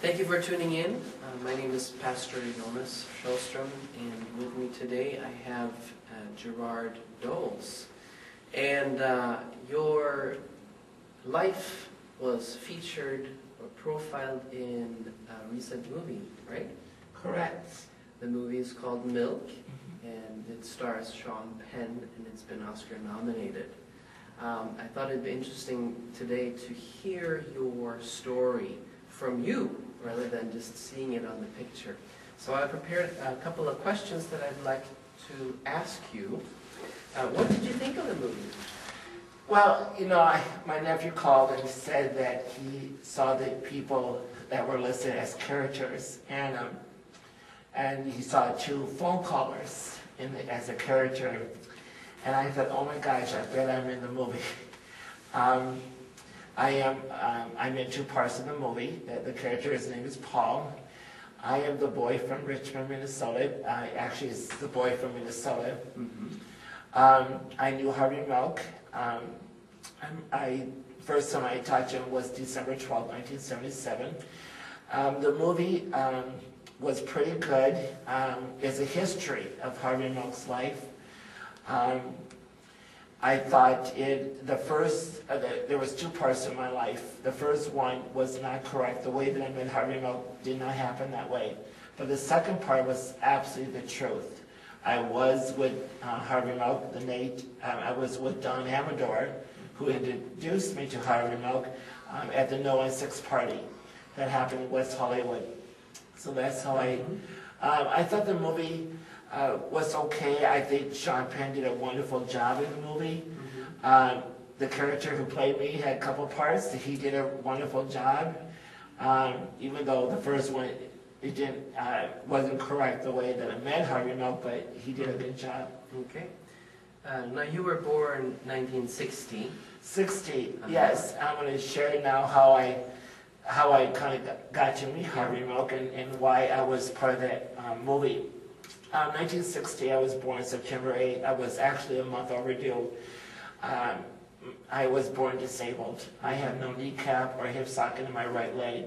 Thank you for tuning in. My name is Pastor Jonas Shellstrom, and with me today I have Gerard Dols. And your life was featured or profiled in a recent movie, right? Correct. The movie is called Milk, and it stars Sean Penn, and it's been Oscar nominated. I thought it'd be interesting today to hear your story from you, rather than just seeing it on the picture. So I prepared a couple of questions that I'd like to ask you. What did you think of the movie? Well, my nephew called and said that he saw the people that were listed as characters, and he saw two phone callers as a character. And I thought, oh my gosh, I bet I'm in the movie. I'm in two parts of the movie. The character, his name is Paul. I am the boy from Richmond, Minnesota. Actually, it's the boy from Minnesota. I knew Harvey Milk. First time I talked to him was December 12, 1977. The movie was pretty good. It's a history of Harvey Milk's life. I thought there was two parts of my life. The first one was not correct. The way that I met Harvey Milk did not happen that way. But the second part was absolutely the truth. I was with Harvey Milk, I was with Don Amador, who introduced me to Harvey Milk at the No 16 party that happened in West Hollywood. So that's how I thought the movie was okay. I think Sean Penn did a wonderful job in the movie. The character who played me had a couple parts. He did a wonderful job. Even though the first one wasn't correct the way that I met Harvey Milk, but he did a good job. Okay. Now you were born 1960. 60, yes. I'm going to share now how I kind of got to meet Harvey Milk and why I was part of that movie. 1960, I was born September 8th. I was actually a month overdue. I was born disabled. I have no kneecap or hip socket in my right leg.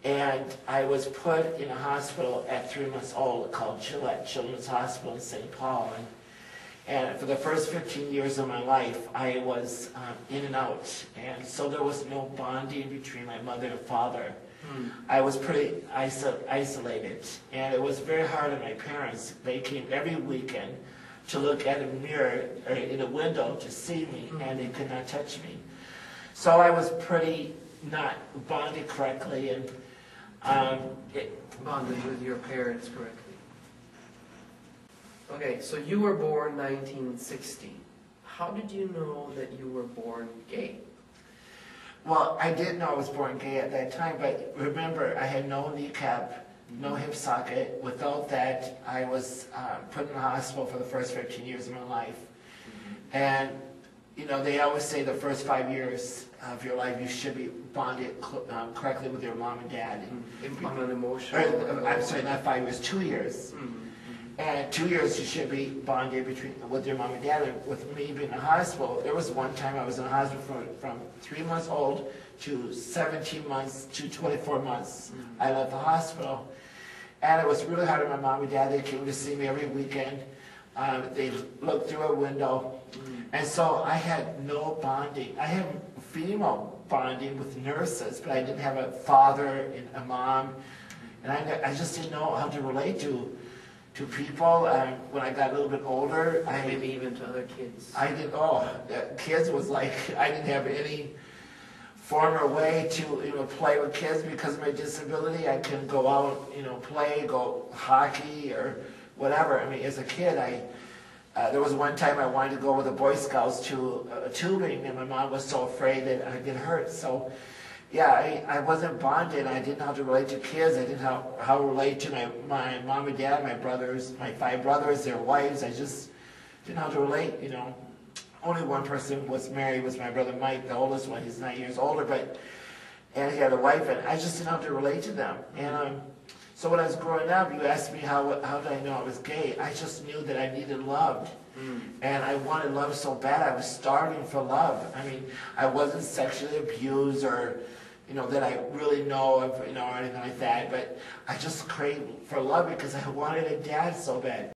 And I was put in a hospital at 3 months old called Gillette Children's Hospital in St. Paul. And for the first 15 years of my life, I was in and out. And so there was no bonding between my mother and father. I was pretty isolated, and it was very hard on my parents. They came every weekend to look at a mirror or in a window to see me, and they could not touch me. So I was pretty not bonded correctly, and Bonded with your parents correctly. Okay, so you were born 1960. How did you know that you were born gay? Well, I didn't know I was born gay at that time, but remember, I had no kneecap, no hip socket. Without that, I was put in the hospital for the first 15 years of my life. And, they always say the first 5 years of your life, you should be bonded correctly with your mom and dad. On an emotional... I'm sorry, not 5 years, 2 years. And 2 years you should be bonded with your mom and dad. And with me being in the hospital, there was one time I was in the hospital from 3 months old to 17 months to 24 months. I left the hospital. And it was really hard on my mom and dad. They came to see me every weekend. They looked through a window. And so I had no bonding. I had female bonding with nurses, but I didn't have a father and a mom. And I just didn't know how to relate to people. When I got a little bit older, maybe even to other kids. Kids was like, I didn't have any form or way to play with kids because of my disability. I couldn't go out, play, go hockey or whatever. I mean, as a kid, there was one time I wanted to go with the Boy Scouts to tubing, and my mom was so afraid that I'd get hurt. So yeah, I wasn't bonded. I didn't know how to relate to kids. I didn't know how to relate to my mom and dad, my brothers, my 5 brothers, their wives. I just didn't know how to relate, Only one person was married, was my brother Mike, the oldest one. He's 9 years older, and he had a wife, and I just didn't know how to relate to them. And so when I was growing up, you asked me how did I know I was gay. I just knew that I needed love. And I wanted love so bad. I was starving for love. I mean, I wasn't sexually abused or that I really know of, or anything like that. But I just craved for love because I wanted a dad so bad.